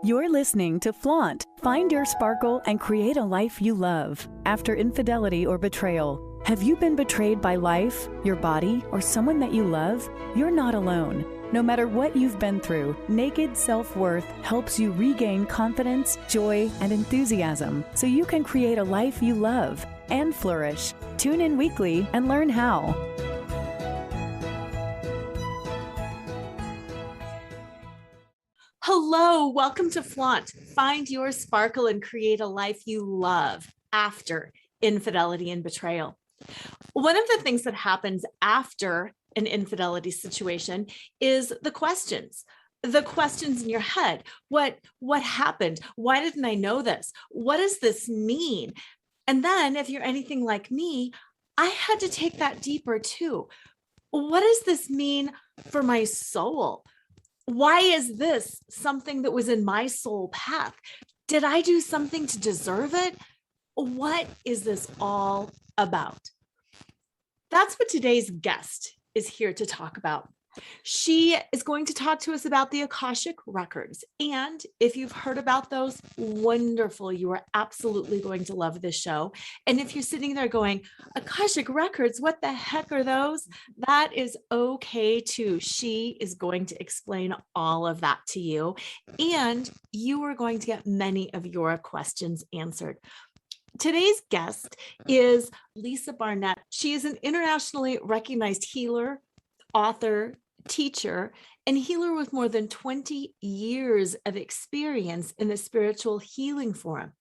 You're listening to Flaunt. Find your sparkle and create a life you love. After infidelity or betrayal. Have you been betrayed by life, your body, or someone that you love? You're not alone. No matter what you've been through, Naked Self-Worth helps you regain confidence, joy, and enthusiasm so you can create a life you love and flourish. Tune in weekly and learn how. Hello, welcome to Flaunt. Find your sparkle and create a life you love after infidelity and betrayal. One of the things that happens after an infidelity situation is the questions in your head. What happened? Why didn't I know this? What does this mean? And then if you're anything like me, I had to take that deeper too. What does this mean for my soul? Why is this something that was in my soul path? Did I do something to deserve it? What is this all about? That's what today's guest is here to talk about. She is going to talk to us about the Akashic Records. And if you've heard about those, wonderful. You are absolutely going to love this show. And if you're sitting there going, Akashic Records, what the heck are those? That is okay too. She is going to explain all of that to you. And you are going to get many of your questions answered. Today's guest is Lisa Barnett. She is an internationally recognized healer, author, teacher, and healer with more than 20 years of experience in the spiritual healing forum.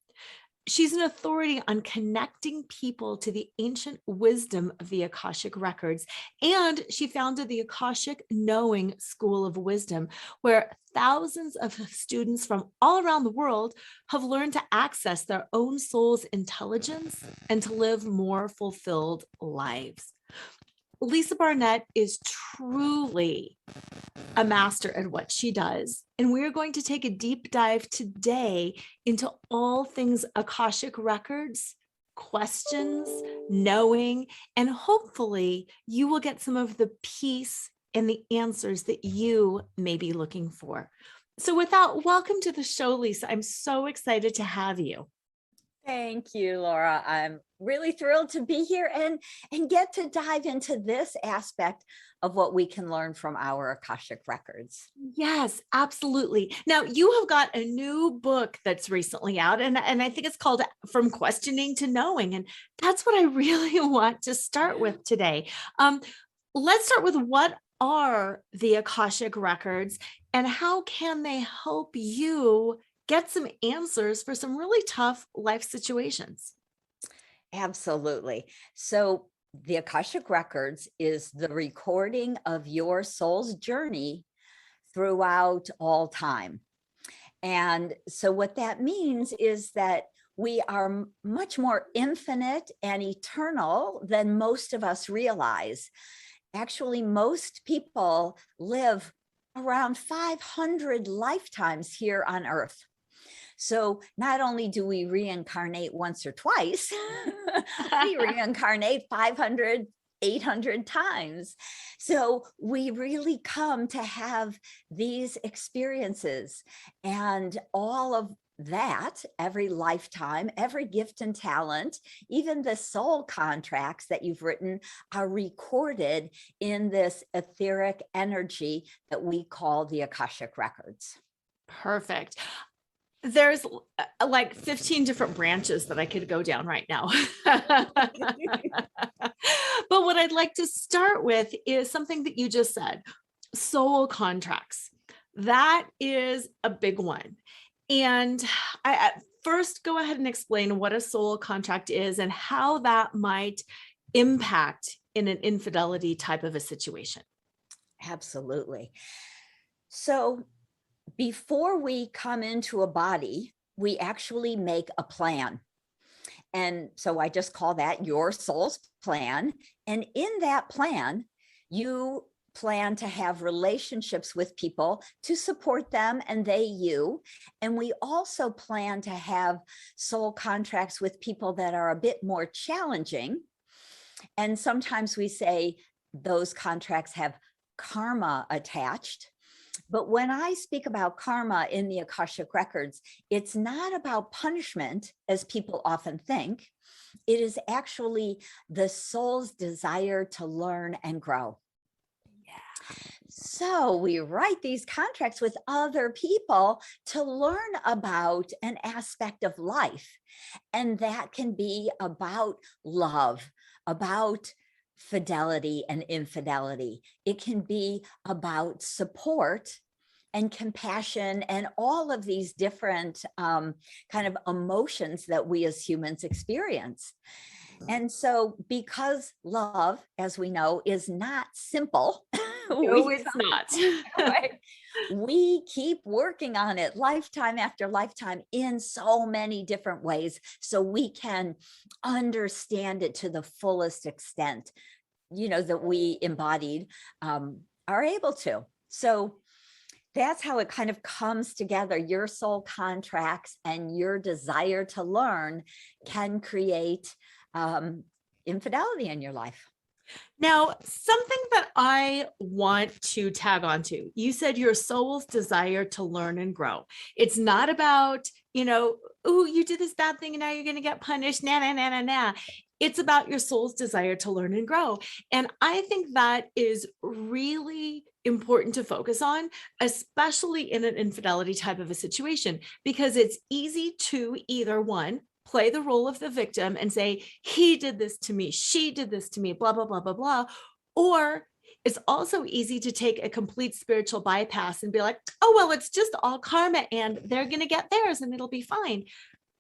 She's an authority on connecting people to the ancient wisdom of the Akashic Records, and she founded the Akashic Knowing School of Wisdom, where thousands of students from all around the world have learned to access their own soul's intelligence and to live more fulfilled lives. Lisa Barnett is truly a master at what she does. And we're going to take a deep dive today into all things Akashic Records, questions, knowing, and hopefully you will get some of the peace and the answers that you may be looking for. So with that, welcome to the show, Lisa. I'm so excited to have you. Thank you, Laura. I'm really thrilled to be here and get to dive into this aspect of what we can learn from our Akashic Records. Yes, absolutely. Now, you have got a new book that's recently out, and I think it's called From Questioning to Knowing. And that's what I really want to start with today. Let's start with what are the Akashic Records and how can they help you get some answers for some really tough life situations? Absolutely. So the Akashic Records is the recording of your soul's journey throughout all time. And so what that means is that we are much more infinite and eternal than most of us realize. Actually, most people live around 500 lifetimes here on Earth. So not only do we reincarnate once or twice, we reincarnate 500, 800 times. So we really come to have these experiences, and all of that, every lifetime, every gift and talent, even the soul contracts that you've written are recorded in this etheric energy that we call the Akashic Records. Perfect. There's like 15 different branches that I could go down right now. But what I'd like to start with is something that you just said, soul contracts. That is a big one. And I first go ahead and explain what a soul contract is and how that might impact in an infidelity type of a situation. Absolutely. So before we come into a body, we actually make a plan. And so I just call that your soul's plan. And in that plan, you plan to have relationships with people to support them and they you. And we also plan to have soul contracts with people that are a bit more challenging. And sometimes we say those contracts have karma attached. But when I speak about karma in the Akashic Records, it's not about punishment, as people often think. It is actually the soul's desire to learn and grow. So we write these contracts with other people to learn about an aspect of life. And that can be about love, about fidelity and infidelity. It can be about support and compassion and all of these different kind of emotions that we as humans experience. And so because love, as we know, is not simple, No, it's not. right? We keep working on it lifetime after lifetime in so many different ways so we can understand it to the fullest extent, that we embodied are able to. So that's how it kind of comes together. Your soul contracts and your desire to learn can create infidelity in your life. Now, something that I want to tag onto, you said your soul's desire to learn and grow. It's not about, oh, you did this bad thing and now you're going to get punished. Nah, nah, nah, nah, nah. It's about your soul's desire to learn and grow. And I think that is really important to focus on, especially in an infidelity type of a situation, because it's easy to either one, play the role of the victim and say, he did this to me, she did this to me, blah, blah, blah, blah, blah. Or it's also easy to take a complete spiritual bypass and be like, oh, well, it's just all karma and they're going to get theirs and it'll be fine.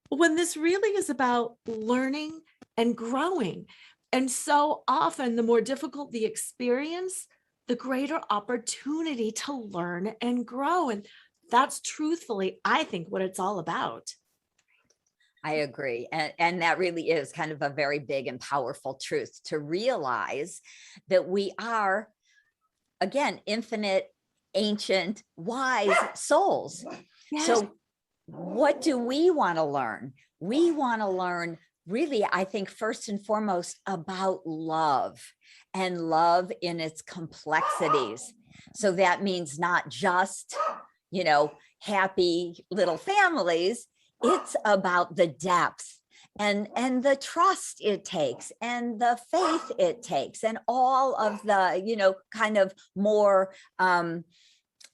When this really is about learning and growing. And so often the more difficult the experience, the greater opportunity to learn and grow. And that's truthfully, I think, what it's all about. I agree. And that really is kind of a very big and powerful truth, to realize that we are, again, infinite, ancient, wise souls. Yes. So what do we want to learn? We want to learn, really, I think, first and foremost, about love, and love in its complexities. So that means not just, happy little families. It's about the depth and the trust it takes and the faith it takes and all of the, kind of more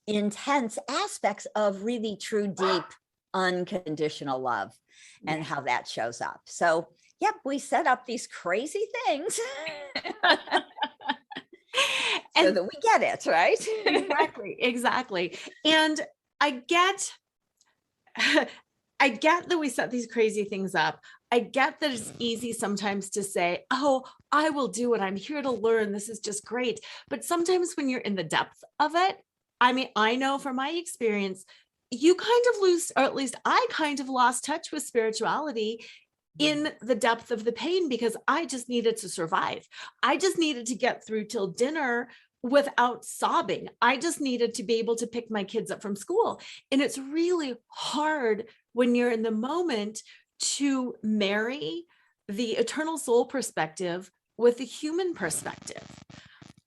intense aspects of really true, deep, unconditional love and how that shows up. So, yep, we set up these crazy things so that we get it, right? Exactly. And I get that we set these crazy things up. I get that it's easy sometimes to say, oh, I will do it. I'm here to learn. This is just great. But sometimes when you're in the depth of it, I mean, I know from my experience, you kind of lose, or at least I kind of lost touch with spirituality in the depth of the pain, because I just needed to survive. I just needed to get through till dinner without sobbing. I just needed to be able to pick my kids up from school. And it's really hard when you're in the moment to marry the eternal soul perspective with the human perspective.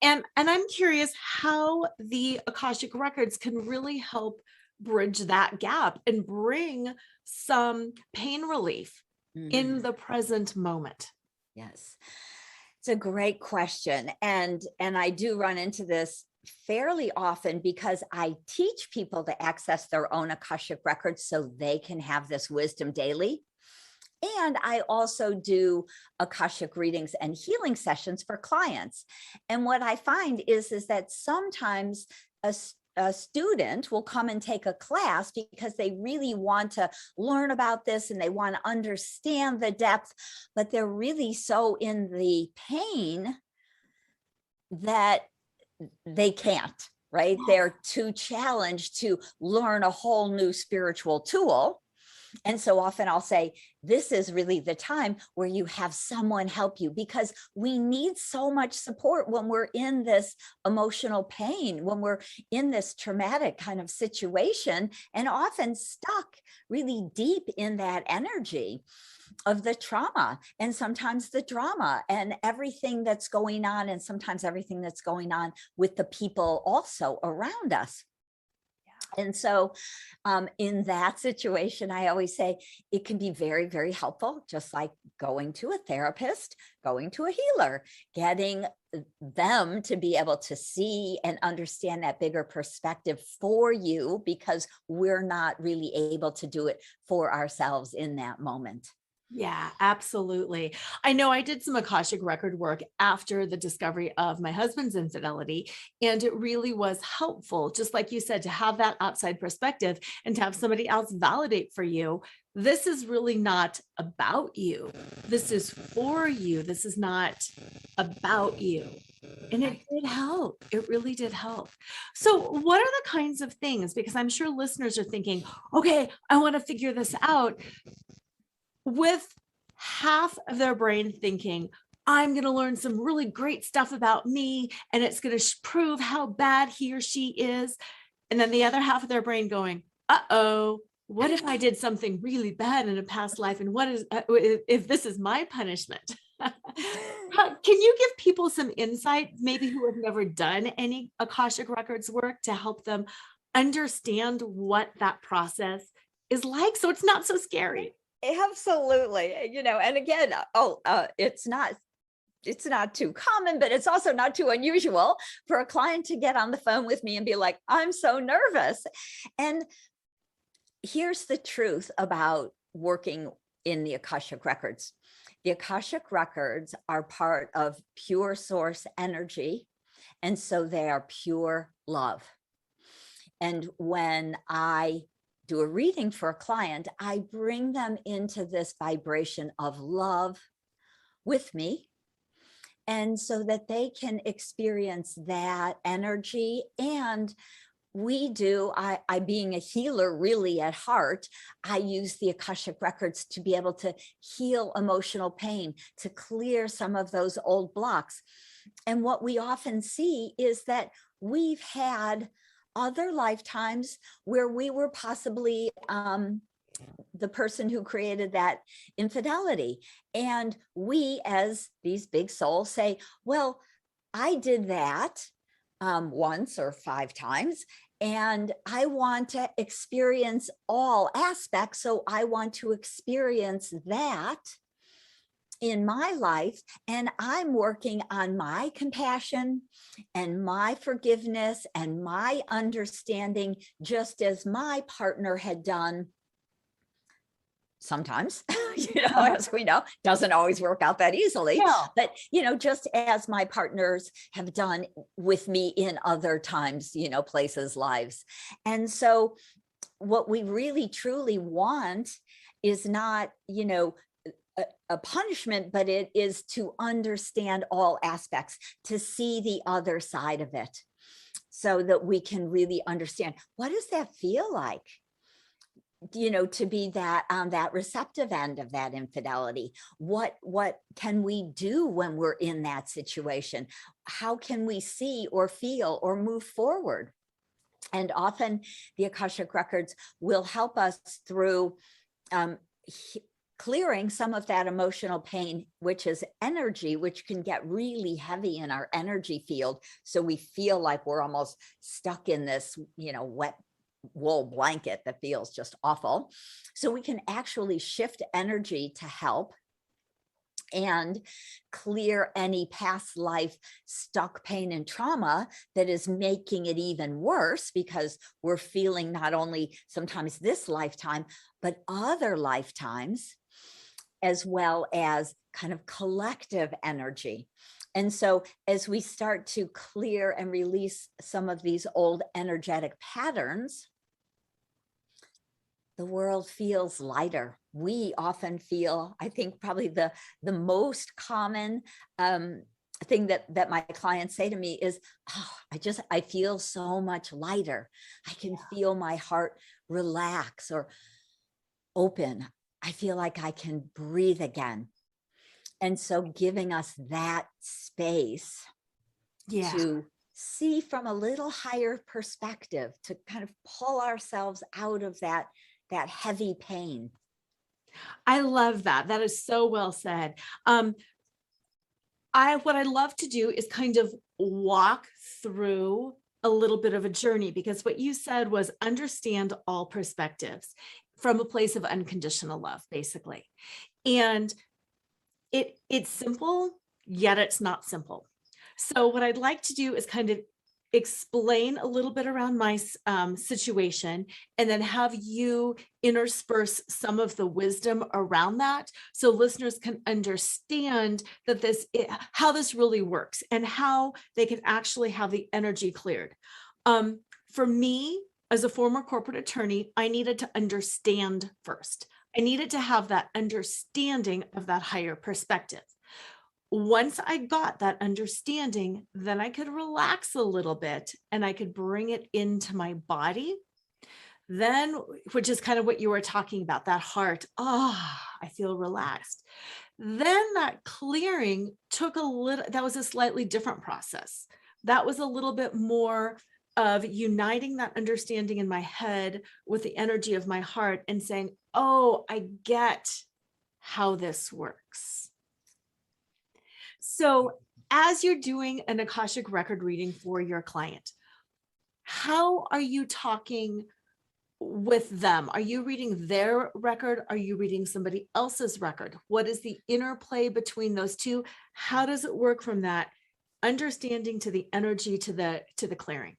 And I'm curious how the Akashic Records can really help bridge that gap and bring some pain relief in the present moment. Yes. It's a great question. And I do run into this fairly often because I teach people to access their own Akashic Records so they can have this wisdom daily. And I also do Akashic readings and healing sessions for clients. And what I find is that sometimes a student will come and take a class because they really want to learn about this and they want to understand the depth, but they're really so in the pain that they can't, right? They're too challenged to learn a whole new spiritual tool. And so often I'll say, this is really the time where you have someone help you, because we need so much support when we're in this emotional pain, when we're in this traumatic kind of situation, and often stuck really deep in that energy of the trauma and sometimes the drama and everything that's going on, and sometimes everything that's going on with the people also around us. And so in that situation, I always say it can be very, very helpful, just like going to a therapist, going to a healer, getting them to be able to see and understand that bigger perspective for you, because we're not really able to do it for ourselves in that moment. Yeah, absolutely. I know I did some Akashic record work after the discovery of my husband's infidelity, and it really was helpful, just like you said, to have that outside perspective and to have somebody else validate for you. This is really not about you. This is for you. This is not about you. And it did help. It really did help. So, what are the kinds of things? Because I'm sure listeners are thinking, okay, I want to figure this out, with half of their brain thinking, I'm going to learn some really great stuff about me, and it's going to prove how bad he or she is. And then the other half of their brain going, uh-oh, what if I did something really bad in a past life? And what is, if this is my punishment? Can you give people some insight, maybe who have never done any Akashic Records work, to help them understand what that process is like, so it's not so scary? Absolutely. And again, it's not too common, but it's also not too unusual for a client to get on the phone with me and be like, I'm so nervous. And here's the truth about working in the Akashic Records. The Akashic Records are part of pure source energy. And so they are pure love. And when I do a reading for a client, I bring them into this vibration of love with me, and so that they can experience that energy. And I being a healer really at heart, I use the Akashic Records to be able to heal emotional pain, to clear some of those old blocks. And what we often see is that we've had other lifetimes where we were possibly the person who created that infidelity. And we, as these big souls, say, well, I did that once or 5 times, and I want to experience all aspects. So I want to experience that in my life, and I'm working on my compassion and my forgiveness and my understanding, just as my partner had done. Sometimes, as we know, doesn't always work out that easily. Yeah. But, just as my partners have done with me in other times, places, lives. And so what we really, truly want is not, a punishment, but it is to understand all aspects, to see the other side of it, so that we can really understand, what does that feel like? To be that on that receptive end of that infidelity. What can we do when we're in that situation? How can we see or feel or move forward? And often the Akashic Records will help us through clearing some of that emotional pain, which is energy, which can get really heavy in our energy field. So we feel like we're almost stuck in this, wet wool blanket that feels just awful. So we can actually shift energy to help and clear any past life stuck pain and trauma that is making it even worse, because we're feeling not only sometimes this lifetime, but other lifetimes, as well as kind of collective energy. And so as we start to clear and release some of these old energetic patterns, the world feels lighter. We often feel, I think probably the most common thing that my clients say to me is, I feel so much lighter. I can feel my heart relax or open. I feel like I can breathe again. And so giving us that space to see from a little higher perspective, to kind of pull ourselves out of that heavy pain. I love that. That is so well said. What I love to do is kind of walk through a little bit of a journey, because what you said was understand all perspectives from a place of unconditional love, basically. And it's simple, yet it's not simple. So what I'd like to do is kind of explain a little bit around my situation, and then have you intersperse some of the wisdom around that, so listeners can understand that how this really works and how they can actually have the energy cleared. For me, as a former corporate attorney, I needed to understand first. I needed to have that understanding of that higher perspective. Once I got that understanding, then I could relax a little bit and I could bring it into my body. Then, which is kind of what you were talking about, that heart, I feel relaxed. Then that clearing took that was a slightly different process. That was a little bit more of uniting that understanding in my head with the energy of my heart and saying, oh, I get how this works. So as you're doing an Akashic record reading for your client, how are you talking with them? Are you reading their record? Are you reading somebody else's record? What is the interplay between those two? How does it work from that understanding to the energy to the clearing?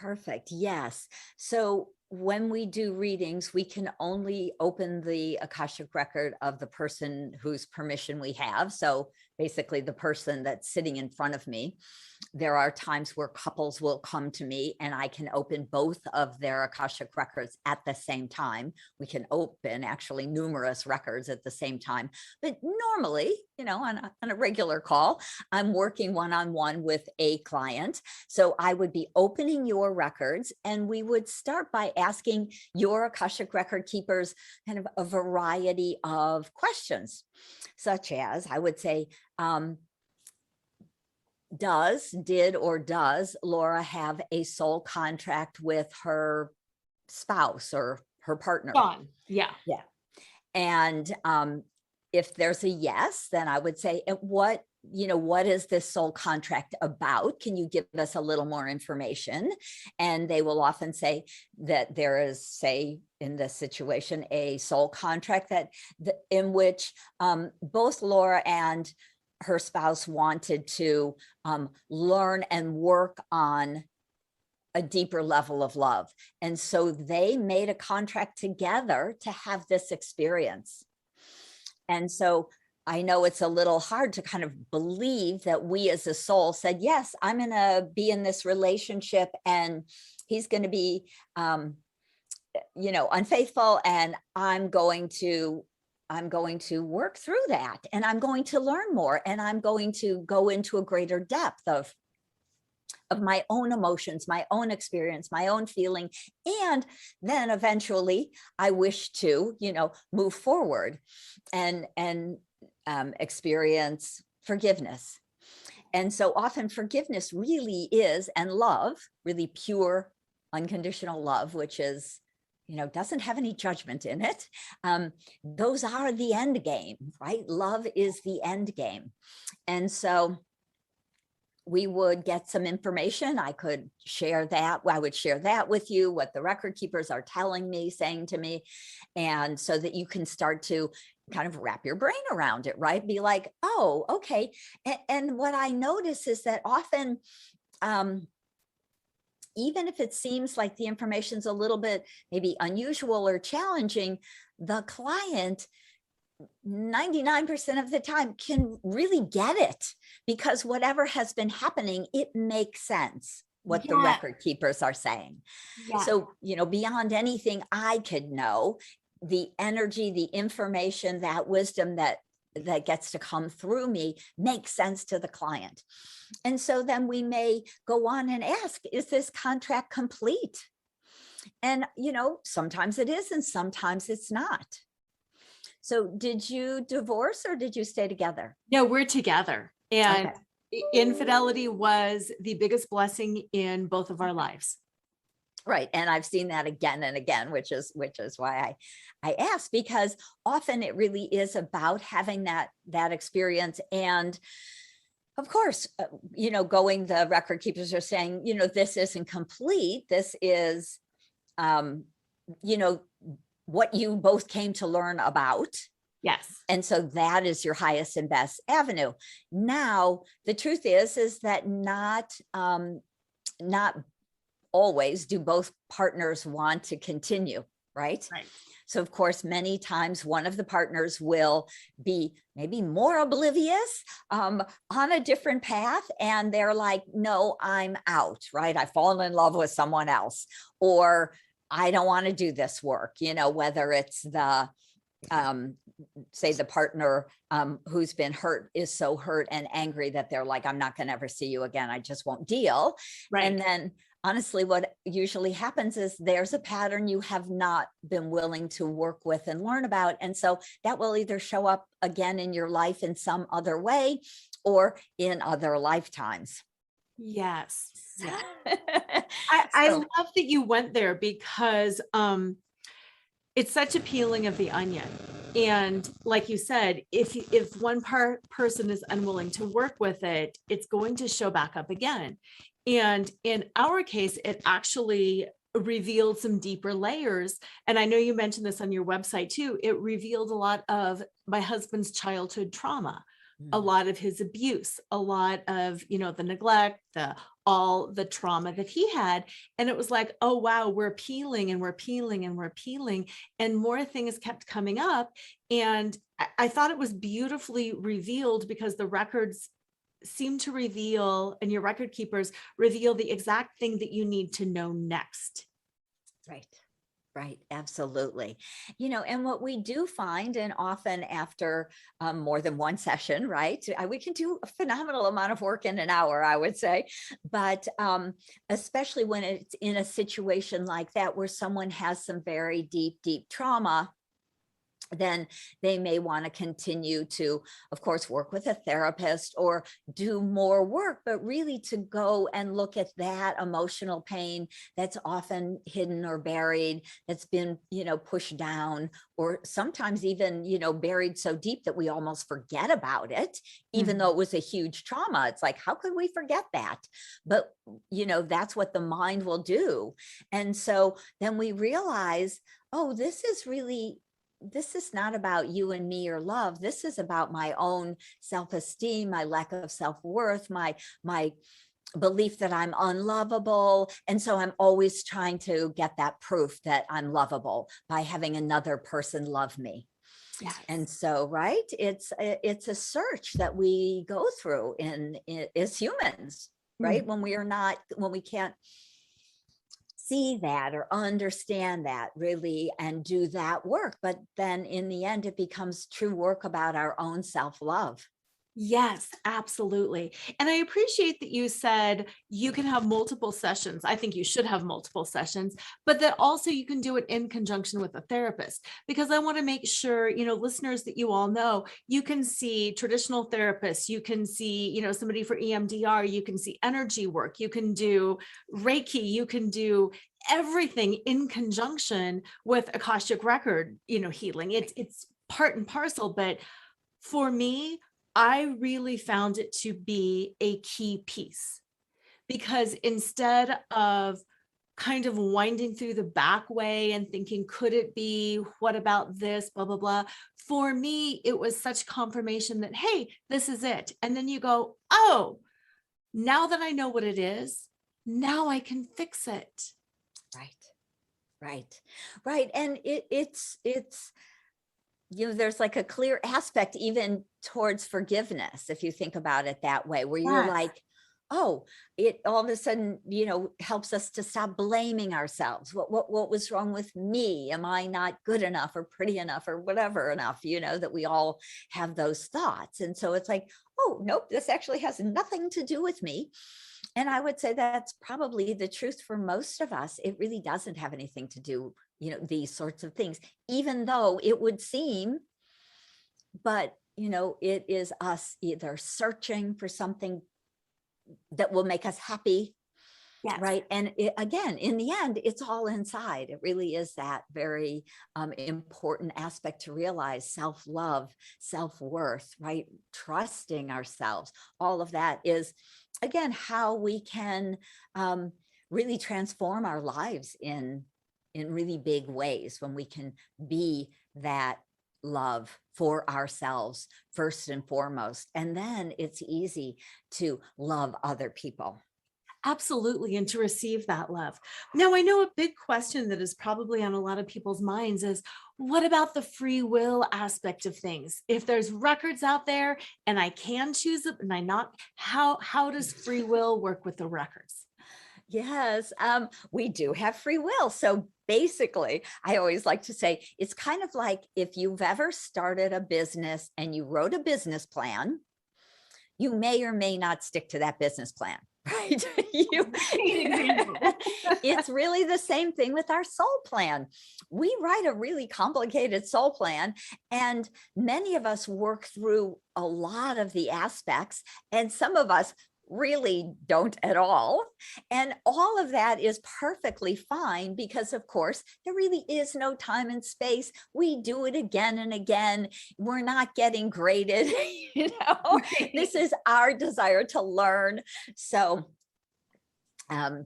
Perfect. Yes. So when we do readings, we can only open the Akashic record of the person whose permission we have. So basically the person that's sitting in front of me. There are times where couples will come to me and I can open both of their Akashic records at the same time. We can open actually numerous records at the same time. But normally, on a regular call, I'm working one-on-one with a client. So I would be opening your records, and we would start by asking your Akashic record keepers kind of a variety of questions, such as I would say, did Laura have a soul contract with her spouse or her partner? Gone. Yeah. Yeah. And if there's a yes, then I would say, what is this soul contract about? Can you give us a little more information? And they will often say that there is, say, in this situation, a soul contract in which both Laura and her spouse wanted to learn and work on a deeper level of love. And so they made a contract together to have this experience. And so I know it's a little hard to kind of believe that we as a soul said, yes, I'm going to be in this relationship and he's going to be, unfaithful, and I'm going to work through that, and I'm going to learn more, and I'm going to go into a greater depth of my own emotions, my own experience, my own feeling. And then eventually I wish to, move forward and experience forgiveness. And so often forgiveness really is, and love, really pure, unconditional love, which is, doesn't have any judgment in it. Those are the end game, right? Love is the end game. And so we would get some information. I could share that. I would share that with you, what the record keepers are telling me, saying to me. And so that you can start to kind of wrap your brain around it, right? Be like, oh, okay. And what I notice is that often, even if it seems like the information's a little bit maybe unusual or challenging, the client 99% of the time can really get it, because whatever has been happening, it makes sense what the record keepers are saying. Yeah. So, beyond anything I could know, the energy, the information, that wisdom that gets to come through me makes sense to the client. And so then we may go on and ask, is this contract complete? And, sometimes it is and sometimes it's not. So did you divorce or did you stay together? No, we're together. And infidelity was the biggest blessing in both of our lives. Right. And I've seen that again and again, which is why I asked, because often it really is about having that experience. And Of course, the record keepers are saying, this isn't complete. This is, you know, what you both came to learn about. Yes. And so that is your highest and best avenue. Now, the truth is that not always do both partners want to continue, right? Right. So of course, many times one of the partners will be maybe more oblivious on a different path. And they're like, no, I'm out, right? I've fallen in love with someone else, or I don't want to do this work, whether it's the, say the partner who's been hurt is so hurt and angry that they're like, I'm not going to ever see you again. I just won't deal. Right. And then honestly, what usually happens is there's a pattern you have not been willing to work with and learn about. And so that will either show up again in your life in some other way or in other lifetimes. Yes. Yeah. I love that you went there, because it's such a peeling of the onion. And like you said, if one person is unwilling to work with it, it's going to show back up again. And in our case, it actually revealed some deeper layers. And I know you mentioned this on your website too. It revealed a lot of my husband's childhood trauma, a lot of his abuse, a lot of, the neglect, all the trauma that he had. And it was like, oh, wow, we're peeling and we're peeling and we're peeling, and more things kept coming up. And I thought it was beautifully revealed, because the records seem to reveal, and your record keepers reveal, the exact thing that you need to know next. Right. Absolutely. And what we do find, and often after more than one session, right, we can do a phenomenal amount of work in an hour, I would say. But especially when it's in a situation like that, where someone has some very deep, deep trauma, then they may want to continue to, of course, work with a therapist or do more work, but really to go and look at that emotional pain that's often hidden or buried, that's been, pushed down, or sometimes even, buried so deep that we almost forget about it, even though it was a huge trauma. It's like, how could we forget that? But, that's what the mind will do. And so then we realize, oh, this is not about you and me or love. This is about my own self-esteem, my lack of self-worth, my belief that I'm unlovable. And so I'm always trying to get that proof that I'm lovable by having another person love me. Yes. And so, right, it's a search that we go through in as humans, right? When we can't see that or understand that really and do that work. But then in the end, it becomes true work about our own self-love. Yes, absolutely. And I appreciate that you said you can have multiple sessions. I think you should have multiple sessions, but that also you can do it in conjunction with a therapist, because I want to make sure, listeners, that you all know you can see traditional therapists, you can see, somebody for EMDR, you can see energy work, you can do Reiki, you can do everything in conjunction with Akashic record, healing. It's part and parcel. But for me, I really found it to be a key piece, because instead of kind of winding through the back way and thinking, could it be, what about this, blah, blah, blah. For me, it was such confirmation that, hey, this is it. And then you go, oh, now that I know what it is, now I can fix it. Right. And it's there's like a clear aspect even towards forgiveness, if you think about it that way, where you're like, oh, it all of a sudden, helps us to stop blaming ourselves. What was wrong with me? Am I not good enough or pretty enough or whatever enough, that we all have those thoughts. And so it's like, oh, nope, this actually has nothing to do with me. And I would say that's probably the truth for most of us. It really doesn't have anything to do, these sorts of things, even though it would seem, but, it is us either searching for something that will make us happy, Yes. Right. And again, in the end, it's all inside. It really is that very important aspect to realize: self-love, self-worth, right? Trusting ourselves. All of that is, again, how we can really transform our lives in really big ways, when we can be that love for ourselves first and foremost. And then it's easy to love other people. Absolutely. And to receive that love. Now, I know a big question that is probably on a lot of people's minds is, what about the free will aspect of things? If there's records out there and I can choose it and I not, how does free will work with the records? Yes, we do have free will. So basically, I always like to say it's kind of like if you've ever started a business and you wrote a business plan, you may or may not stick to that business plan, right? It's really the same thing with our soul plan. We write a really complicated soul plan, and many of us work through a lot of the aspects, and some of us really don't at all. And all of that is perfectly fine, because of course there really is no time and space. We do it again and again. We're not getting graded. This is our desire to learn. So and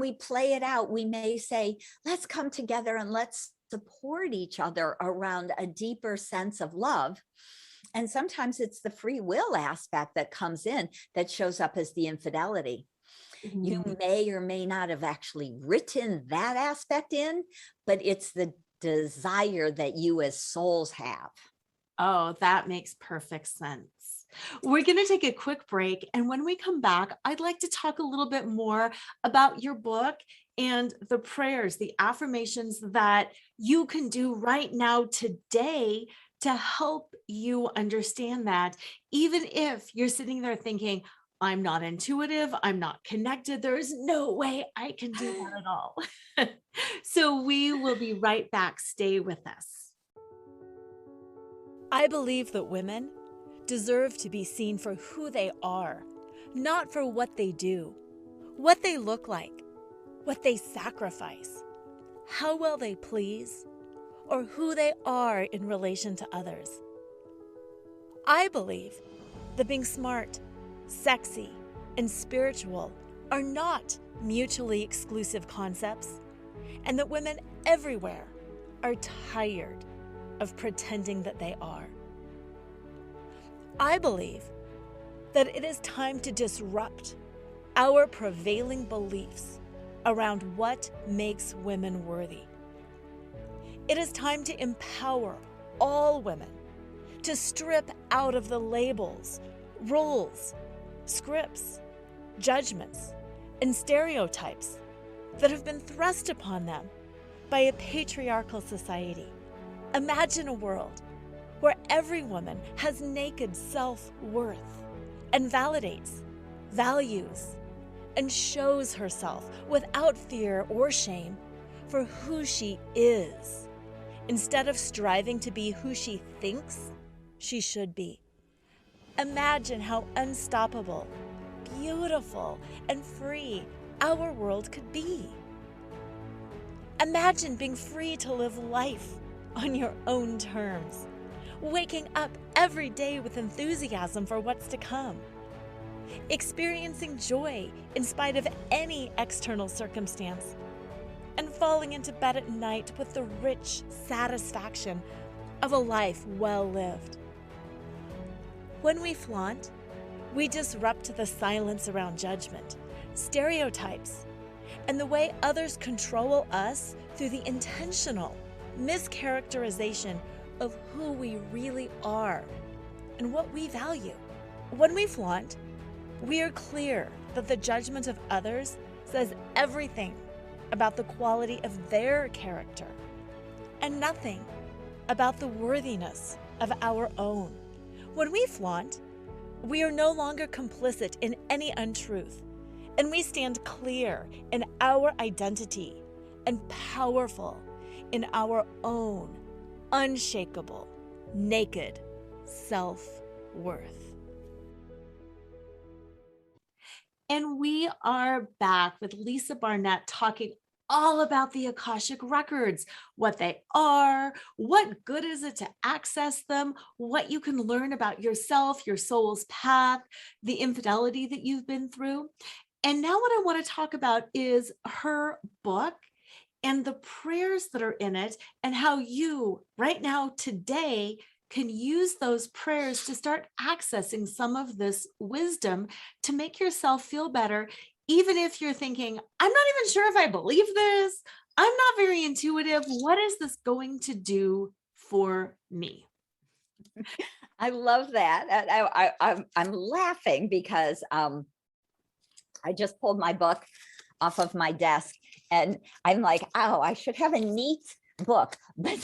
we play it out. We may say, let's come together and let's support each other around a deeper sense of love. And sometimes it's the free will aspect that comes in that shows up as the infidelity. Mm-hmm. You may or may not have actually written that aspect in, but it's the desire that you as souls have. Oh, that makes perfect sense. We're going to take a quick break. And when we come back, I'd like to talk a little bit more about your book and the prayers, the affirmations that you can do right now today to help you understand that, even if you're sitting there thinking, I'm not intuitive, I'm not connected, there is no way I can do that at all. So we will be right back. Stay with us. I believe that women deserve to be seen for who they are, not for what they do, what they look like, what they sacrifice, how well they please, or who they are in relation to others. I believe that being smart, sexy, and spiritual are not mutually exclusive concepts, and that women everywhere are tired of pretending that they are. I believe that it is time to disrupt our prevailing beliefs around what makes women worthy. It is time to empower all women, to strip out of the labels, rules, scripts, judgments, and stereotypes that have been thrust upon them by a patriarchal society. Imagine a world where every woman has naked self-worth and validates, values, and shows herself without fear or shame for who she is, instead of striving to be who she thinks she should be. Imagine how unstoppable, beautiful, and free our world could be. Imagine being free to live life on your own terms, waking up every day with enthusiasm for what's to come, experiencing joy in spite of any external circumstance, and falling into bed at night with the rich satisfaction of a life well lived. When we flaunt, we disrupt the silence around judgment, stereotypes, and the way others control us through the intentional mischaracterization of who we really are and what we value. When we flaunt, we are clear that the judgment of others says everything about the quality of their character and nothing about the worthiness of our own. When we flaunt, we are no longer complicit in any untruth, and we stand clear in our identity and powerful in our own unshakable, naked self-worth. And we are back with Lisa Barnett talking all about the Akashic Records, what they are, what good is it to access them, what you can learn about yourself, your soul's path, the infidelity that you've been through. And now what I want to talk about is her book and the prayers that are in it, and how you right now today can use those prayers to start accessing some of this wisdom to make yourself feel better, even if you're thinking, I'm not even sure if I believe this, I'm not very intuitive, what is this going to do for me? I love that. And I'm laughing because I just pulled my book off of my desk and I'm like, oh, I should have a neat book. But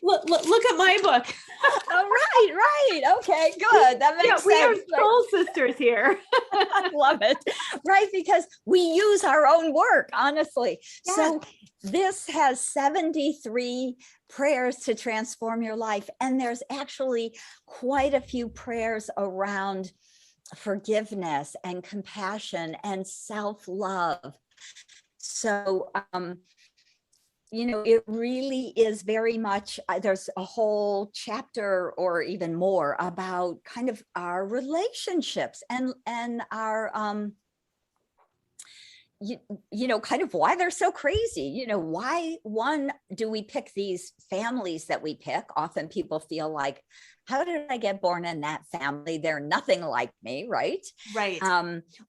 Look at my book. Oh, right. Okay, good. That makes sense. We are soul sisters here. I love it. Right, because we use our own work, honestly. Yeah. So this has 73 prayers to transform your life. And there's actually quite a few prayers around forgiveness and compassion and self-love. So, it really is very much, there's a whole chapter or even more about kind of our relationships and our, kind of why they're so crazy. Why, one, do we pick these families that we pick? Often people feel like, how did I get born in that family? They're nothing like me, right? Right.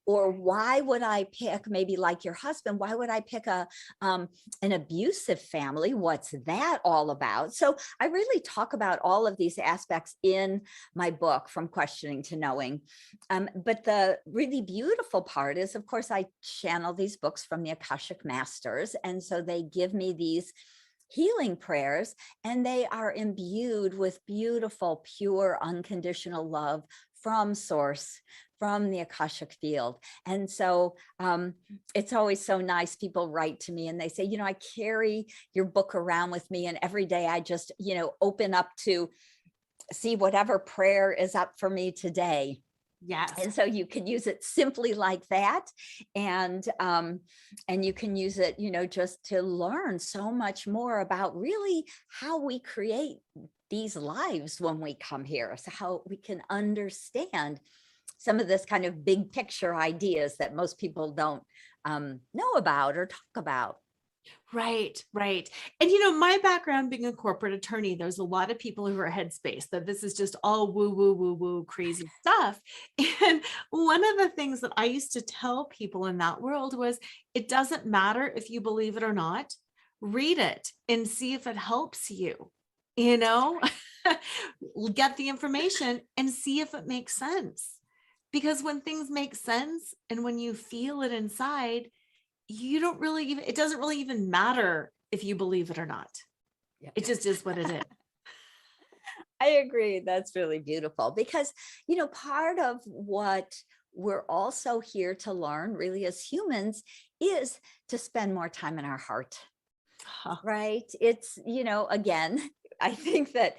Or why would I pick, maybe like your husband, why would I pick an abusive family? What's that all about? So I really talk about all of these aspects in my book, From Questioning to Knowing. But the really beautiful part is, of course, I channel these books from the Akashic Masters. And so they give me these healing prayers, and they are imbued with beautiful, pure, unconditional love from source, from the Akashic field. And so it's always so nice. People write to me and they say, I carry your book around with me, and every day I just, open up to see whatever prayer is up for me today. Yes. And so you can use it simply like that. And you can use it, just to learn so much more about really how we create these lives when we come here. So how we can understand some of this kind of big picture ideas that most people don't know about or talk about. Right. And my background being a corporate attorney, there's a lot of people who are headspace that this is just all woo crazy stuff. And one of the things that I used to tell people in that world was, it doesn't matter if you believe it or not, read it and see if it helps you, get the information and see if it makes sense. Because when things make sense and when you feel it inside, it doesn't really even matter if you believe it or not. Yeah. It just is what it is. I agree. That's really beautiful because, part of what we're also here to learn really as humans is to spend more time in our heart, right? It's, again, I think that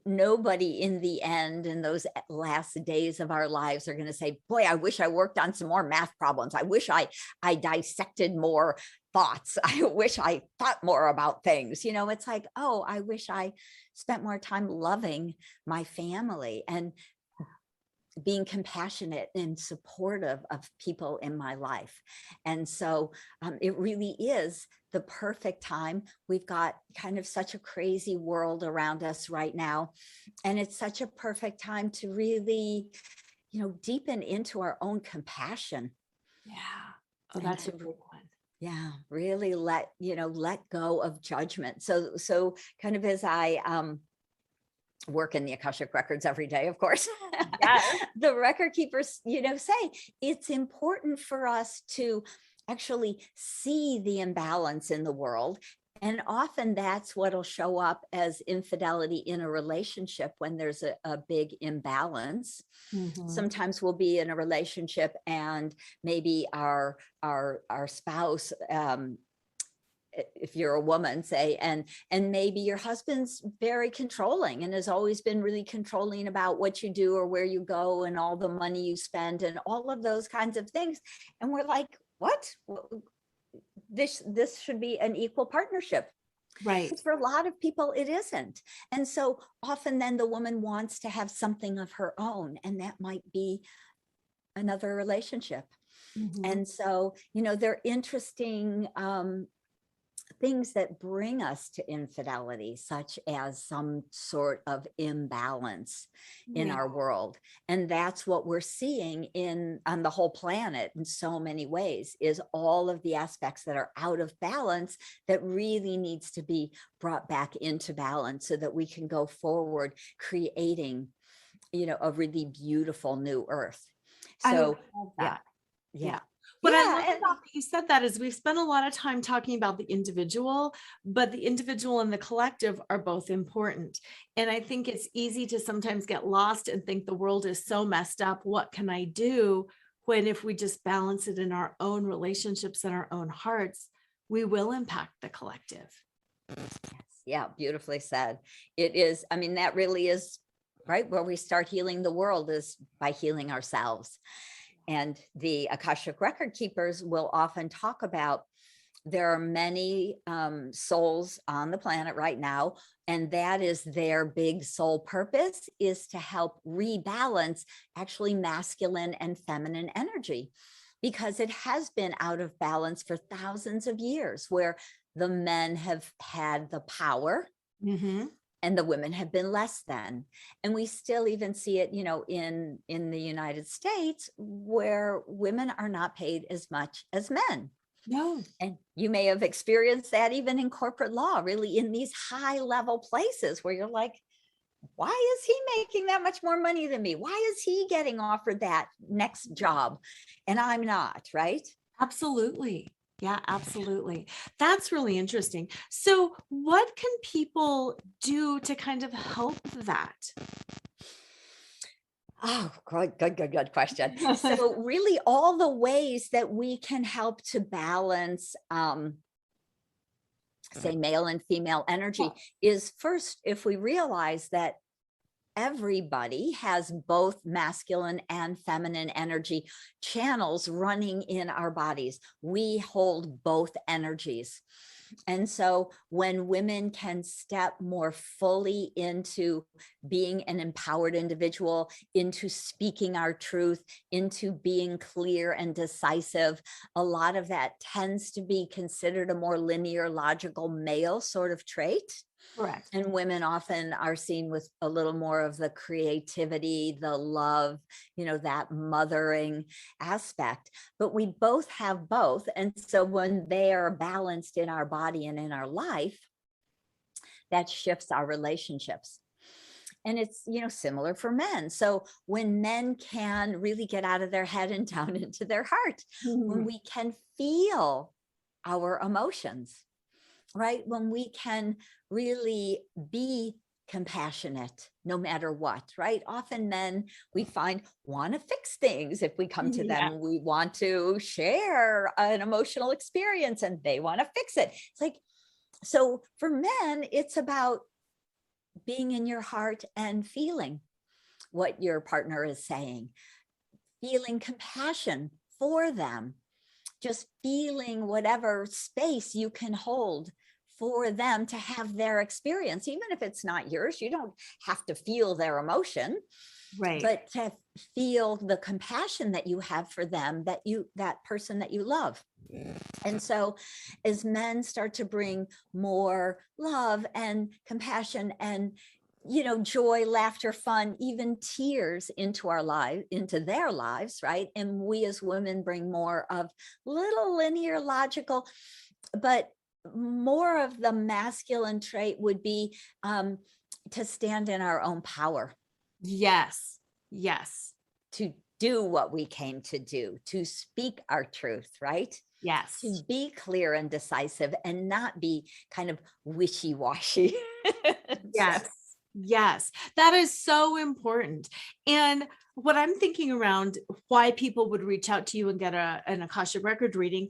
nobody in the end, in those last days of our lives, are going to say, boy, I wish I worked on some more math problems. I wish I dissected more thoughts. I wish I thought more about things. It's like, oh, I wish I spent more time loving my family and being compassionate and supportive of people in my life. And so it really is the perfect time. We've got kind of such a crazy world around us right now. And it's such a perfect time to really, deepen into our own compassion. Yeah. Oh, that's a big one. Yeah. Really let go of judgment. So kind of as I, work in the Akashic Records every day, of course. Yes. The record keepers, say it's important for us to actually see the imbalance in the world. And often that's what'll show up as infidelity in a relationship when there's a big imbalance. Mm-hmm. Sometimes we'll be in a relationship and maybe our spouse if you're a woman, say, and maybe your husband's very controlling and has always been really controlling about what you do or where you go and all the money you spend and all of those kinds of things. And we're like, what? This should be an equal partnership. Right. For a lot of people, it isn't. And so often then the woman wants to have something of her own, and that might be another relationship. Mhm. And so, they're interesting things that bring us to infidelity, such as some sort of imbalance in Yeah. our world. And that's what we're seeing on the whole planet in so many ways, is all of the aspects that are out of balance that really needs to be brought back into balance so that we can go forward creating, a really beautiful new earth. I So love that. yeah. What I Yeah, love about that you said that is we've spent a lot of time talking about the individual, but the individual and the collective are both important. And I think it's easy to sometimes get lost and think the world is so messed up. What can I do? When if we just balance it in our own relationships and our own hearts, we will impact the collective. Yeah, beautifully said. It is, I mean, that really is right where we start healing the world, is by healing ourselves. And the Akashic record keepers will often talk about there are many souls on the planet right now, and that is their big soul purpose, is to help rebalance actually masculine and feminine energy, because it has been out of balance for thousands of years, where the men have had the power. Mm-hmm. And the women have been less than. And we still even see it, in the United States, where women are not paid as much as men. No. And you may have experienced that even in corporate law, really in these high level places where you're like, why is he making that much more money than me? Why is he getting offered that next job and I'm not, right? Absolutely. Yeah, absolutely. That's really interesting. So what can people do to kind of help that? Oh, good question. So really all the ways that we can help to balance, say, male and female energy is, first, if we realize that everybody has both masculine and feminine energy channels running in our bodies. We hold both energies. And so when women can step more fully into being an empowered individual, into speaking our truth, into being clear and decisive, a lot of that tends to be considered a more linear, logical male sort of trait. Correct. And women often are seen with a little more of the creativity, the love, that mothering aspect. But we both have both. And so when they are balanced in our body and in our life, that shifts our relationships. And it's, similar for men. So when men can really get out of their head and down into their heart, when we can feel our emotions, right? When we can really be compassionate no matter what, right? Often men, we find, want to fix things. If we come to them, we want to share an emotional experience and they want to fix it. It's like, so for men, it's about being in your heart and feeling what your partner is saying, feeling compassion for them, just feeling whatever space you can hold for them to have their experience. Even if it's not yours, you don't have to feel their emotion, Right. but to feel the compassion that you have for them, that person that you love. And so as men start to bring more love and compassion and joy, laughter, fun, even tears into our lives, into their lives, right? And we as women bring more of little linear, logical, but more of the masculine trait would be to stand in our own power. Yes. Yes. To do what we came to do, to speak our truth, right? Yes. To be clear and decisive and not be kind of wishy-washy. Yes. Yes. That is so important. And what I'm thinking around why people would reach out to you and get an Akashic record reading,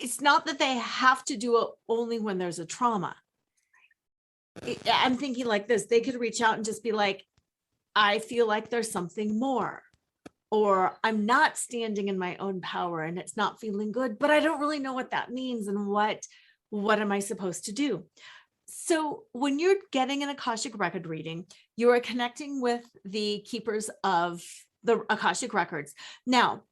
it's not that they have to do it only when there's a trauma. I'm thinking like this, they could reach out and just be like, I feel like there's something more, or I'm not standing in my own power and it's not feeling good, but I don't really know what that means and what am I supposed to do? So when you're getting an Akashic record reading, you are connecting with the keepers of the Akashic records. Now,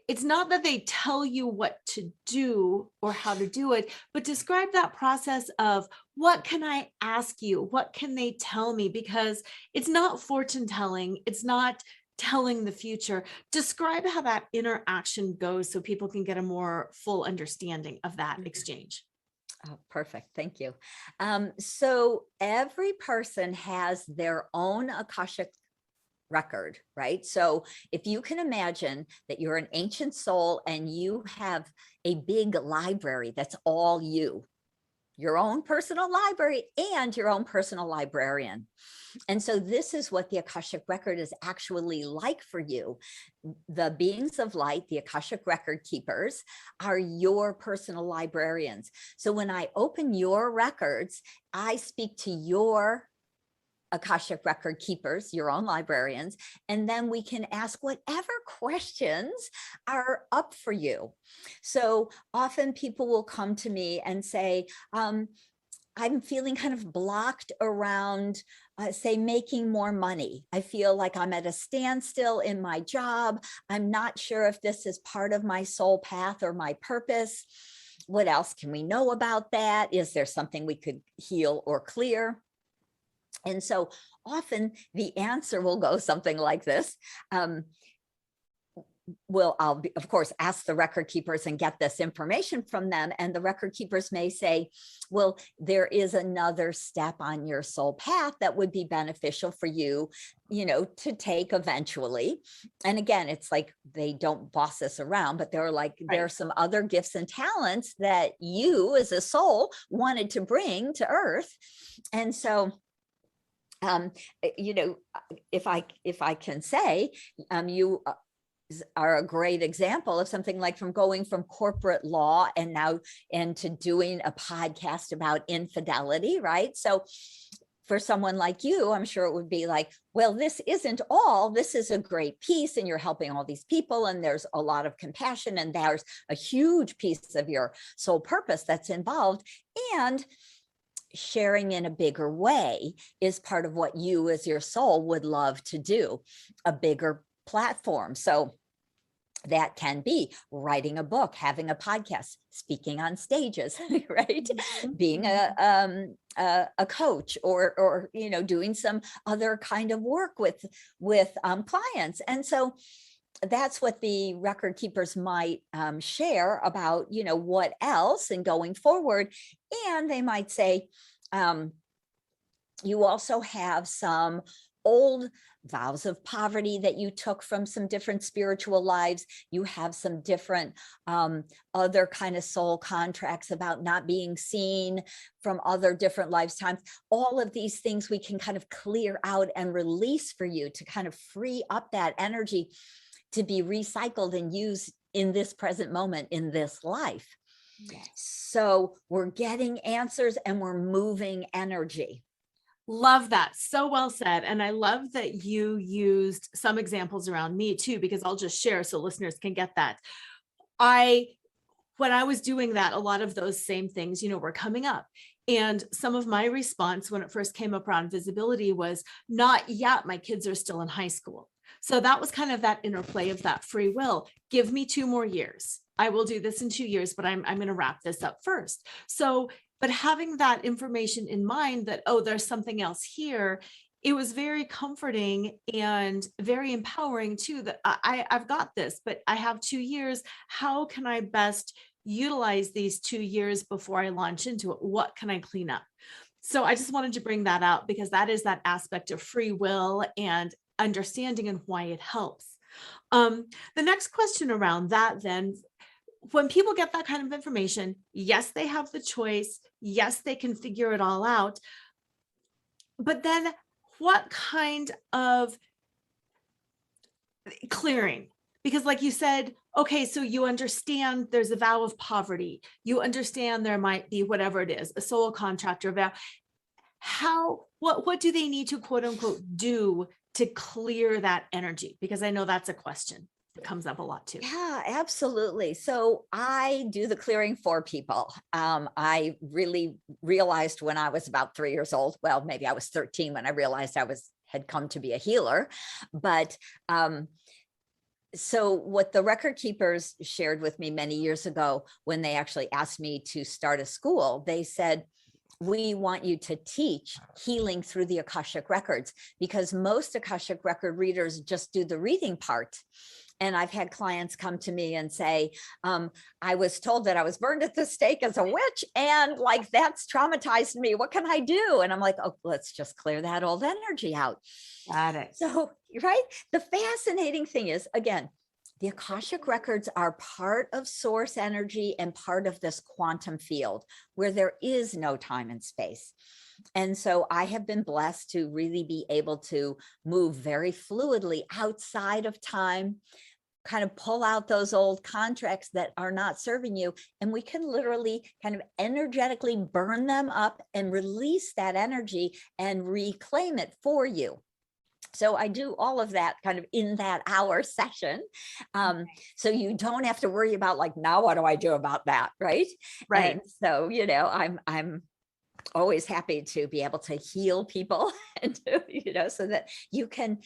it's not that they tell you what to do or how to do it, but describe that process of, what can I ask you? What can they tell me? Because it's not fortune telling. It's not telling the future. Describe how that interaction goes so people can get a more full understanding of that exchange. Oh, perfect. Thank you. So every person has their own Akashic record, right? So if you can imagine that you're an ancient soul and you have a big library that's all you, your own personal library and your own personal librarian. And so this is what the Akashic record is actually like for you. The beings of light, the Akashic record keepers, are your personal librarians. So when I open your records, I speak to your Akashic record keepers, your own librarians, and then we can ask whatever questions are up for you. So often people will come to me and say, I'm feeling kind of blocked around, say, making more money. I feel like I'm at a standstill in my job. I'm not sure if this is part of my soul path or my purpose. What else can we know about that? Is there something we could heal or clear? And so often the answer will go something like this. I'll of course, ask the record keepers and get this information from them. And the record keepers may say, well, there is another step on your soul path that would be beneficial for you, to take eventually. And again, it's like, they don't boss us around, but they're like, right, there are some other gifts and talents that you as a soul wanted to bring to earth. And so if I can say, you are a great example of something like from going from corporate law and now into doing a podcast about infidelity, right? So for someone like you, I'm sure it would be like, well, this isn't all, this is a great piece and you're helping all these people and there's a lot of compassion and there's a huge piece of your soul purpose that's involved. And sharing in a bigger way is part of what you as your soul would love to do, a bigger platform. So that can be writing a book, having a podcast, speaking on stages, right? Being a coach or doing some other kind of work with clients. And so that's what the record keepers might share about, what else and going forward. And they might say, you also have some old vows of poverty that you took from some different spiritual lives. You have some different other kind of soul contracts about not being seen from other different lifetimes. All of these things we can kind of clear out and release for you to kind of free up that energy to be recycled and used in this present moment in this life. Yes. So we're getting answers and we're moving energy. Love that. So well said. And I love that you used some examples around me too, because I'll just share so listeners can get that. When I was doing that, a lot of those same things, were coming up. And some of my response when it first came up around visibility was, not yet, my kids are still in high school. So that was kind of that interplay of that free will. Give me 2 more years. I will do this in 2 years, but I'm going to wrap this up first. So, but having that information in mind that, oh, there's something else here, it was very comforting and very empowering too, that I've got this, but I have 2 years. How can I best utilize these 2 years before I launch into it? What can I clean up? So I just wanted to bring that out because that is that aspect of free will and understanding and why it helps. The next question around that then, when people get that kind of information, yes, they have the choice. Yes, they can figure it all out. But then what kind of clearing? Because like you said, okay, so you understand there's a vow of poverty. You understand there might be whatever it is, a soul contract or vow. What do they need to quote unquote do to clear that energy? Because I know that's a question that comes up a lot too. Yeah, absolutely. So I do the clearing for people. I really realized when I was about 3 years old, well, maybe I was 13 when I realized had come to be a healer. But so what the record keepers shared with me many years ago, when they actually asked me to start a school, they said, we want you to teach healing through the Akashic records, because most Akashic record readers just do the reading part. And I've had clients come to me and say, I was told that I was burned at the stake as a witch, and like, that's traumatized me. What can I do? And I'm like, oh, let's just clear that old energy out. Got it. So, right. The fascinating thing is, again, the Akashic records are part of source energy and part of this quantum field where there is no time and space. And so I have been blessed to really be able to move very fluidly outside of time, kind of pull out those old contracts that are not serving you. And we can literally kind of energetically burn them up and release that energy and reclaim it for you. So I do all of that kind of in that hour session. So you don't have to worry about like, now what do I do about that? Right. Right. And so, I'm always happy to be able to heal people and, so that you can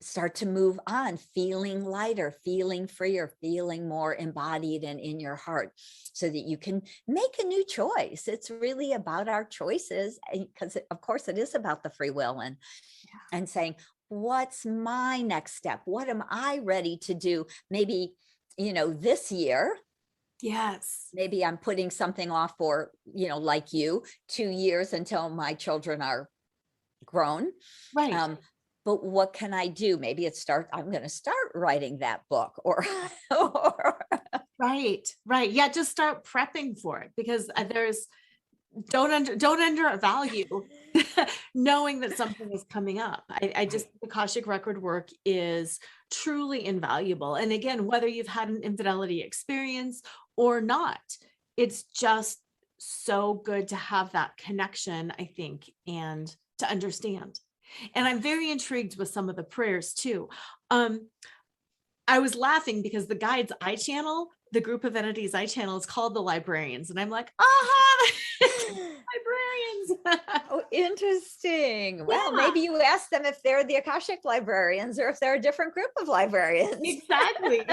start to move on, feeling lighter, feeling freer, feeling more embodied and in your heart, so that you can make a new choice. It's really about our choices, because of course it is about the free will and saying, what's my next step? What am I ready to do? Maybe, this year. Yes. Maybe I'm putting something off for, like 2 years until my children are grown. Right. But what can I do? Maybe I'm going to start writing that book or Right. Yeah. Just start prepping for it, because don't undervalue knowing that something is coming up. I just, the Akashic record work is truly invaluable. And again, whether you've had an infidelity experience or not, it's just so good to have that connection, I think, and to understand. And I'm very intrigued with some of the prayers too. I was laughing because the guides I channel, the group of entities I channel, is called the librarians. And I'm like, librarians. Oh, interesting. Well, Yeah. maybe you ask them if they're the Akashic librarians or if they're a different group of librarians. Exactly.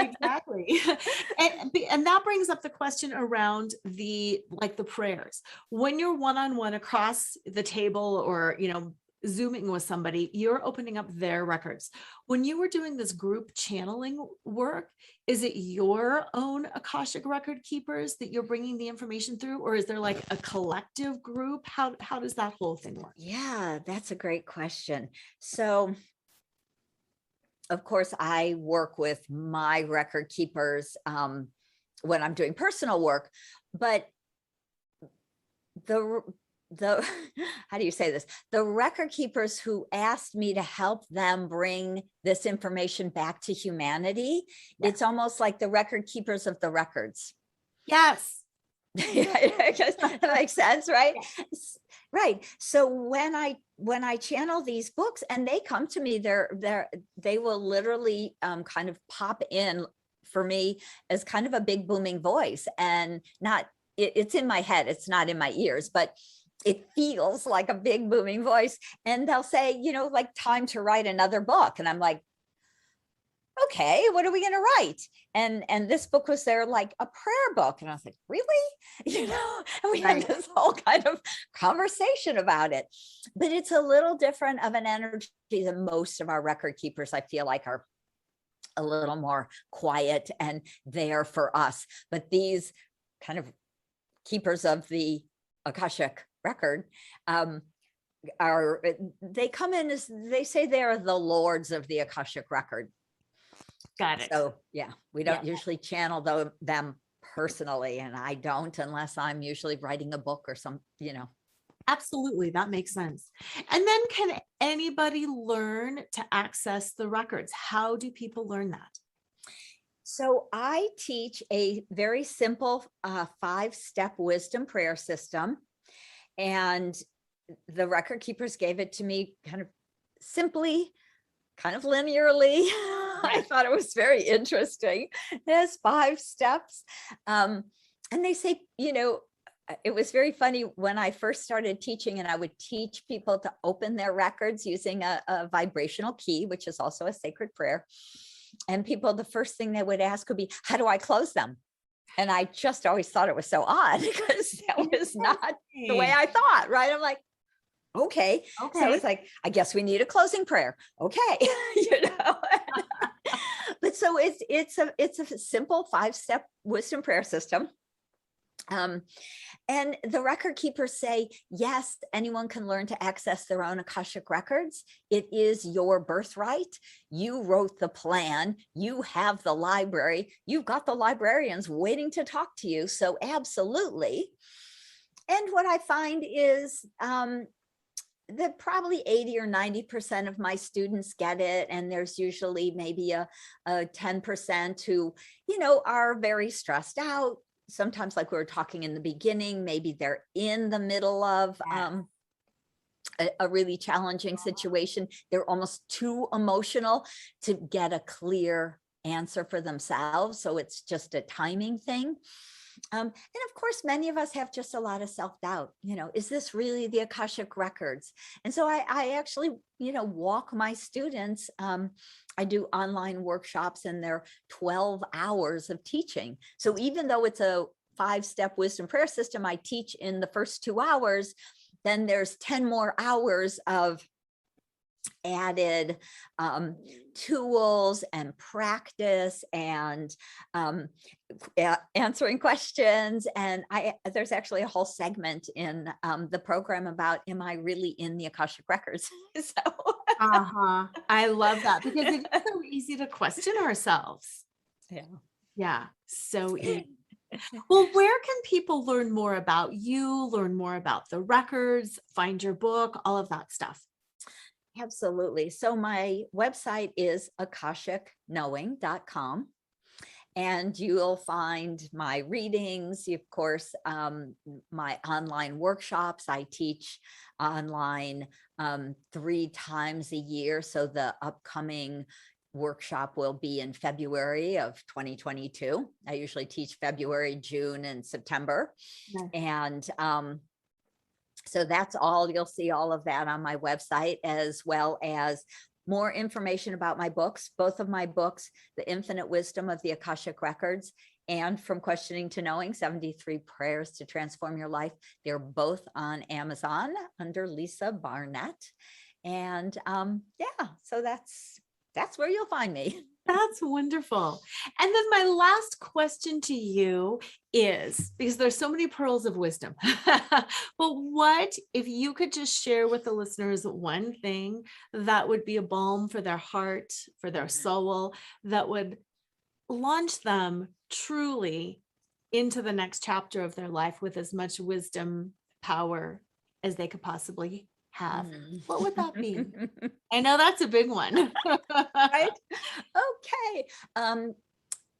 And that brings up the question around the prayers. When you're one-on-one across the table, or, Zooming with somebody, you're opening up their records. When you were doing this group channeling work, is it your own Akashic record keepers that you're bringing the information through, or is there like a collective group? How does that whole thing work? Yeah, that's a great question. So, of course, I work with my record keepers when I'm doing personal work, but the how do you say this? The record keepers who asked me to help them bring this information back to humanity, it's almost like the record keepers of the records. Yes. I guess that makes sense, right? Yes. Right. So when I channel these books and they come to me, they will literally kind of pop in for me as kind of a big booming voice, and it's in my head, it's not in my ears, but it feels like a big booming voice. And they'll say, like, time to write another book. And I'm like, okay, what are we going to write? And this book was there like a prayer book. And I was like, really? And we had this whole kind of conversation about it. But it's a little different of an energy than most of our record keepers, I feel like, are a little more quiet and there for us. But these kind of keepers of the Akashic record they come in as, they say they're the lords of the Akashic record. Got it. So yeah, we don't usually channel them personally, and I don't unless I'm usually writing a book or some, Absolutely. That makes sense. And then can anybody learn to access the records? How do people learn that? So I teach a very simple 5-step wisdom prayer system. And the record keepers gave it to me kind of simply, kind of linearly. I thought it was very interesting. There's 5 steps. And they say, it was very funny when I first started teaching, and I would teach people to open their records using a vibrational key, which is also a sacred prayer. And people, the first thing they would ask would be, how do I close them? And I just always thought it was so odd because that was not the way I thought, right? I'm like, okay. So it's like, I guess we need a closing prayer. Okay. But so it's a simple 5-step wisdom prayer system. And the record keepers say, yes, anyone can learn to access their own Akashic records. It is your birthright. You wrote the plan. You have the library. You've got the librarians waiting to talk to you. So absolutely. And what I find is that probably 80 or 90% of my students get it. And there's usually maybe a 10% who, are very stressed out. Sometimes, like we were talking in the beginning, maybe they're in the middle of a really challenging situation. They're almost too emotional to get a clear answer for themselves. So it's just a timing thing. And of course, many of us have just a lot of self-doubt. Is this really the Akashic records? And so I actually, walk my students. I do online workshops, and they're 12 hours of teaching. So even though it's a 5-step wisdom prayer system, I teach in the first 2 hours, then there's 10 more hours of added tools and practice and answering questions. And there's actually a whole segment in the program about, am I really in the Akashic records? So I love that, because it's so easy to question ourselves. Yeah, so easy. Well, where can people learn more about you, learn more about the records, find your book, all of that stuff? Absolutely. So my website is akashicknowing.com. And you'll find my readings, of course, my online workshops. I teach online 3 times a year. So the upcoming workshop will be in February of 2022. I usually teach February, June, and September. Nice. And so that's all. You'll see all of that on my website, as well as more information about my books. Both of my books, The Infinite Wisdom of the Akashic Records and From Questioning to Knowing, 73 Prayers to Transform Your Life. They're both on Amazon under Lisa Barnett. And so that's where you'll find me. That's wonderful. And then my last question to you is, because there's so many pearls of wisdom, but what if you could just share with the listeners one thing that would be a balm for their heart, for their soul, that would launch them truly into the next chapter of their life with as much wisdom, power as they could possibly have? What would that be? I know that's a big one. Right? Okay.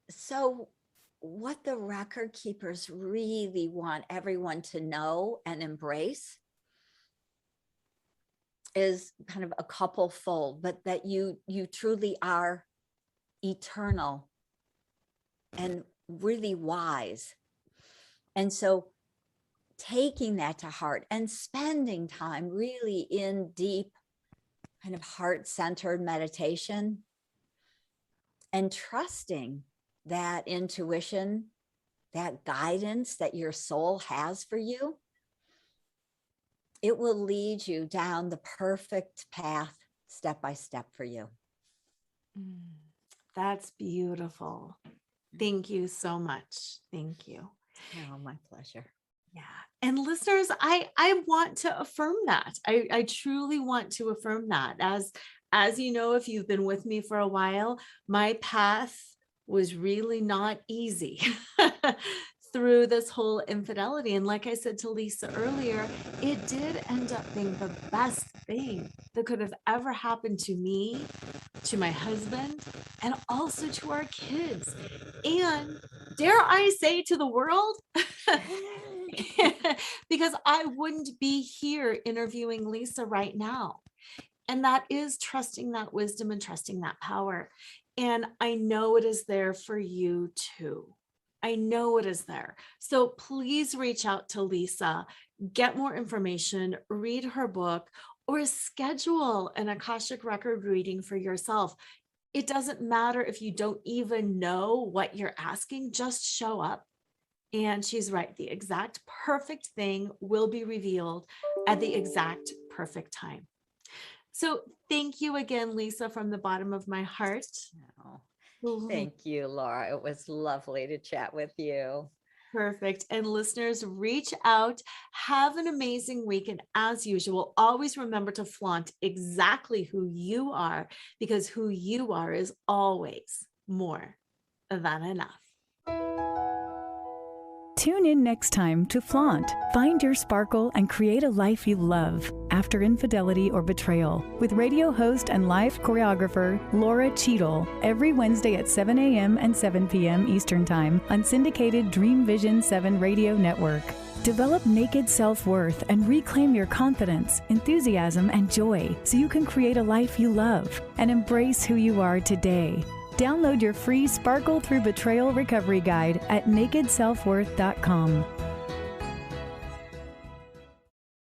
So what the record keepers really want everyone to know and embrace is kind of a couple-fold, but that you truly are eternal and really wise. And so taking that to heart and spending time really in deep kind of heart-centered meditation and trusting that intuition, that guidance that your soul has for you, it will lead you down the perfect path step by step for you. That's beautiful. Thank you so much. Thank you. Oh, my pleasure. Yeah. And listeners, I want to affirm that. I truly want to affirm that. As you know, if you've been with me for a while, my path was really not easy through this whole infidelity. And like I said to Lisa earlier, it did end up being the best thing that could have ever happened to me to my husband, and also to our kids. And dare I say to the world, because I wouldn't be here interviewing Lisa right now. And that is trusting that wisdom and trusting that power. And I know it is there for you too. I know it is there. So please reach out to Lisa, get more information, read her book, or schedule an Akashic record reading for yourself. It doesn't matter if you don't even know what you're asking, just show up. And she's right. The exact perfect thing will be revealed at the exact perfect time. So thank you again, Lisa, from the bottom of my heart. Oh, thank you, Laura. It was lovely to chat with you. Perfect. And listeners, reach out. Have an amazing week. And as usual, always remember to flaunt exactly who you are, because who you are is always more than enough. Tune in next time to Flaunt, Find Your Sparkle, and Create a Life You Love After Infidelity or Betrayal with radio host and life choreographer Laura Cheadle every Wednesday at 7 a.m. and 7 p.m. Eastern Time on syndicated Dream Vision 7 radio network. Develop naked self-worth and reclaim your confidence, enthusiasm, and joy so you can create a life you love and embrace who you are today. Download your free Sparkle Through Betrayal Recovery Guide at nakedselfworth.com.